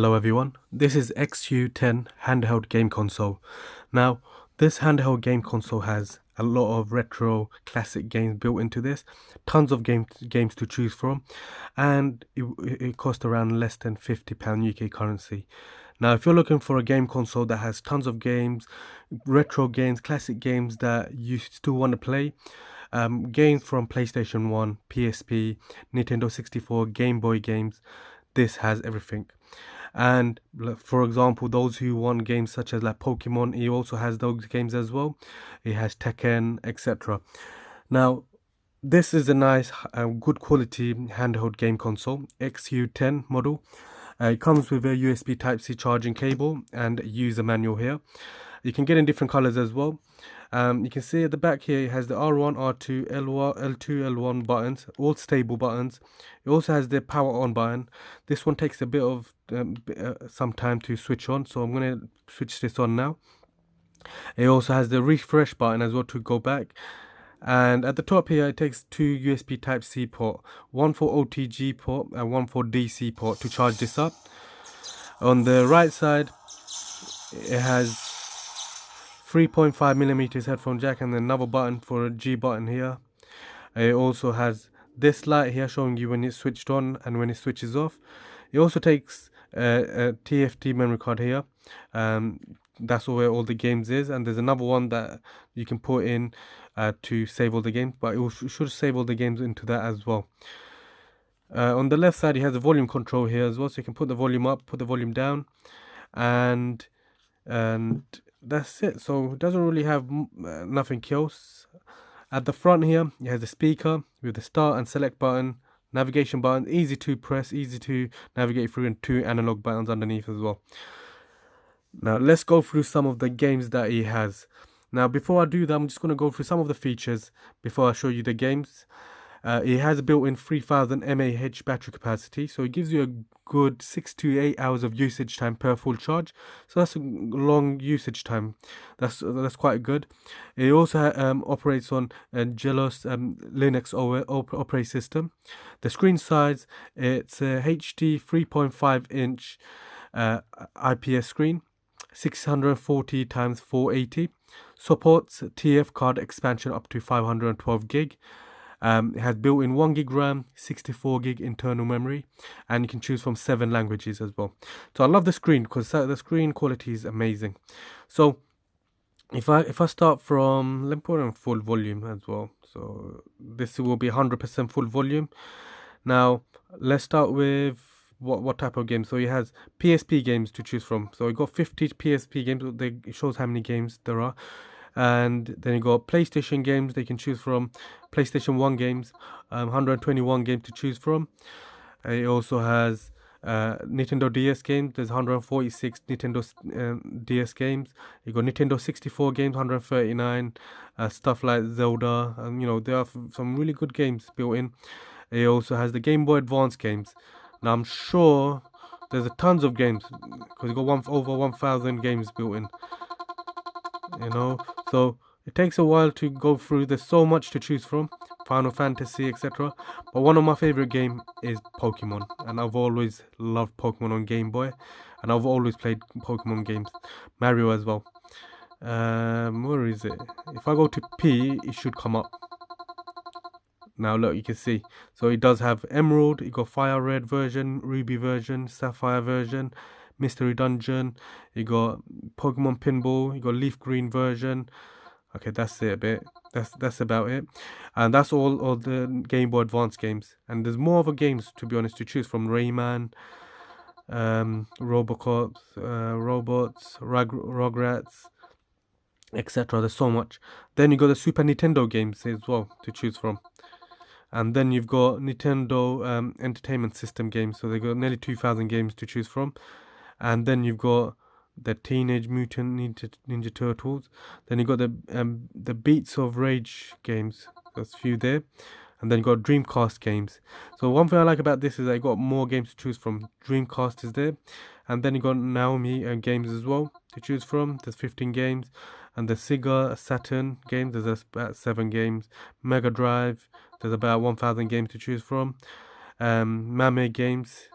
Hello everyone, this is XU10 Handheld Game Console. Now, this handheld game console has a lot of retro classic games built into this, tons of games to choose from, and it costs around less than £50 UK currency. Now, if you're looking for a game console that has tons of games, retro games, classic games that you still want to play, games from PlayStation 1, PSP, Nintendo 64, Game Boy games, this has everything. And for example, those who want games such as like Pokemon, he also has those games as well. He has Tekken, etc. Now, this is a nice, good quality handheld game console, XU10 model. It comes with a USB Type-C charging cable and a user manual here. You can get in different colors as well. You can see at the back here it has the R1, R2, L1, L2, L1 buttons, all stable buttons. It also has the power on button. This one takes a bit of some time to switch on, so I'm going to switch this on now. It also has the refresh button as well to go back. And at the top here, it takes two USB Type-C port, one for OTG port and one for DC port to charge this up. On the right side, it has 3.5mm headphone jack and another button for a G button here. It also has this light here showing you when it's switched on and when it switches off. It also takes a TFT memory card here. That's where all the games is, and there's another one that you can put in to save all the games, but it should save all the games into that as well. On the left side, it has a volume control here as well, so you can put the volume up, put the volume down, and that's it. So it doesn't really have nothing else. At the front here, it has a speaker with the start and select button, navigation button, easy to press, easy to navigate through, and two analog buttons underneath as well. Now let's go through some of the games that he has. Now before I do that, I'm just going to go through some of the features before I show you the games. It has a built-in 3000 mAh battery capacity, so it gives you a good 6 to 8 hours of usage time per full charge. So that's a long usage time. That's quite good. It also operates on Gelos Linux operating system. The screen size, it's a HD 3.5 inch IPS screen, 640 x 480. Supports TF card expansion up to 512 gig. It has built-in 1 gig RAM, 64 gig internal memory, and you can choose from 7 languages as well. So I love the screen because the screen quality is amazing. So if I start from, let me put on full volume as well. So this will be 100% full volume. Now let's start with what type of games. So it has PSP games to choose from. So you got 50 PSP games. It shows how many games there are. And then you got PlayStation games. They can choose from PlayStation 1 games, 121 games to choose from. It also has Nintendo DS games. There's 146 Nintendo DS games. You got Nintendo 64 games, 139. Stuff like Zelda, and there are some really good games built in. It also has the Game Boy Advance games. Now I'm sure there's tons of games because you got over 1,000 games built in. So it takes a while to go through. There's so much to choose from, Final Fantasy, etc. But one of my favorite games is Pokemon, and I've always loved Pokemon on Game Boy, and I've always played Pokemon games, Mario as well. Where is it? If I go to P, it should come up. Now look, you can see. So it does have Emerald, you got Fire Red version, Ruby version, Sapphire version, Mystery Dungeon, you got Pokemon Pinball, you got Leaf Green version. Okay, that's it a bit. That's about it. And that's all the Game Boy Advance games. And there's more other games, to be honest, to choose from. Rayman, Robocops, Robots, Rugrats, etc. There's so much. Then you got the Super Nintendo games as well to choose from. And then you've got Nintendo Entertainment System games. So they've got nearly 2,000 games to choose from. And then you've got the Teenage Mutant Ninja Turtles. Then you've got the Beats of Rage games. There's a few there. And then you've got Dreamcast games. So one thing I like about this is that you've got more games to choose from. Dreamcast is there. And then you've got Naomi games as well to choose from. There's 15 games. And the Sega Saturn games, there's about 7 games. Mega Drive, there's about 1,000 games to choose from. Mame games,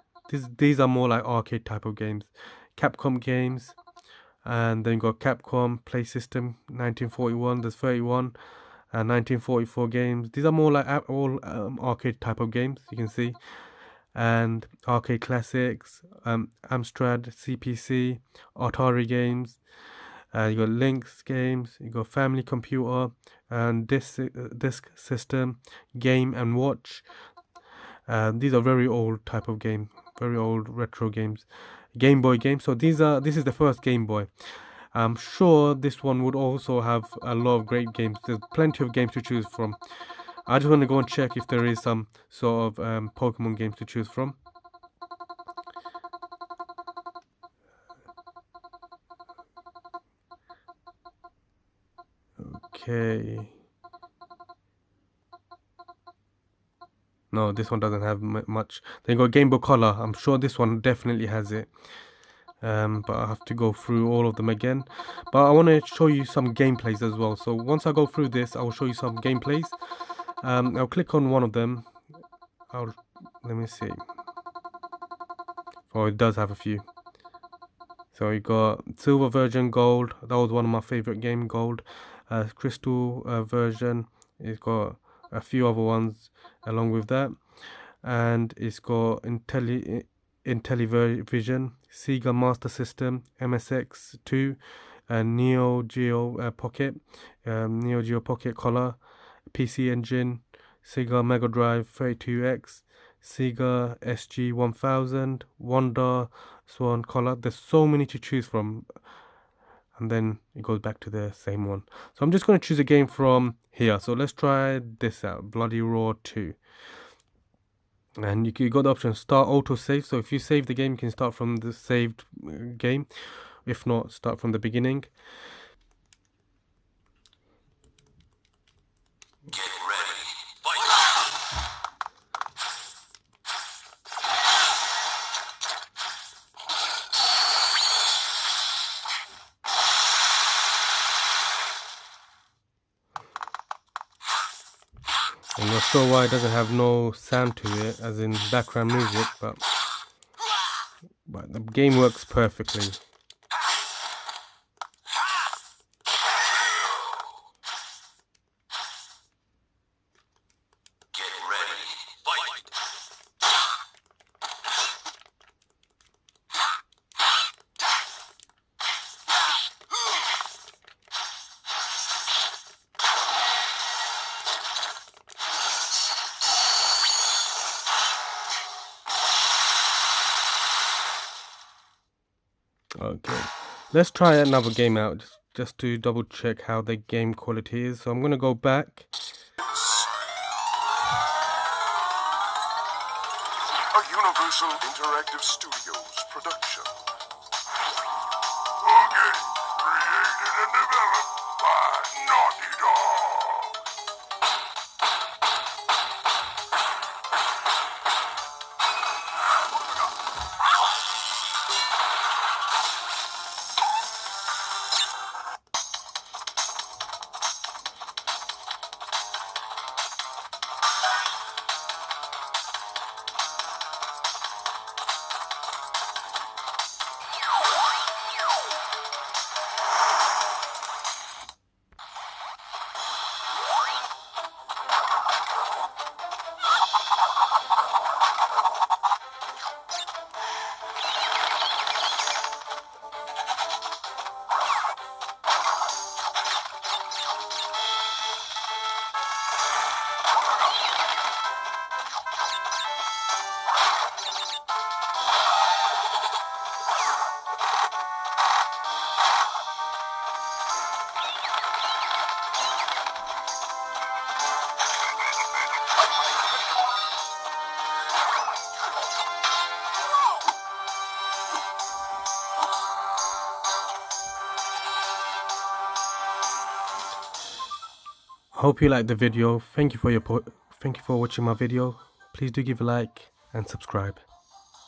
These are more like arcade type of games. Capcom games, and then you got Capcom Play System 1941. There's 31 and 1944 games. These are more like all arcade type of games, you can see. And arcade classics, Amstrad CPC, Atari games. You got Lynx games. You got Family Computer and Disk System, Game and Watch. These are very old type of game, very old retro games. Game Boy games. So this is the first Game Boy. I'm sure this one would also have a lot of great games. There's plenty of games to choose from. I just want to go and check if there is some sort of Pokemon games to choose from. Okay. No, this one doesn't have much. Then you got Game Boy Color. I'm sure this one definitely has it. But I have to go through all of them again. But I want to show you some gameplays as well. So once I go through this, I will show you some gameplays. I'll click on one of them. Let me see. Oh, it does have a few. So you got Silver version, Gold. That was one of my favorite game, Gold. Crystal version. It's got a few other ones along with that, and it's got Intellivision, Sega Master System, MSX2, Neo Geo Pocket, Neo Geo Pocket Color, PC Engine, Sega Mega Drive 32X, Sega SG1000, Wonder Swan Color. There's so many to choose from, and then it goes back to the same one. So I'm just going to choose a game from here. So let's try this out, Bloody Roar 2. And you got the option start auto save. So if you save the game, you can start from the saved game. If not, start from the beginning. Get ready. Fight. I'm not sure why it doesn't have no sound to it, as in background music, but the game works perfectly. Get ready. Fight. Okay, let's try another game out just to double check how the game quality is. So I'm going to go back. A Universal Interactive Studios production. Okay, created and developed by Naughty Dog. Hope you liked the video. Thank you for watching my video. Please do give a like and subscribe.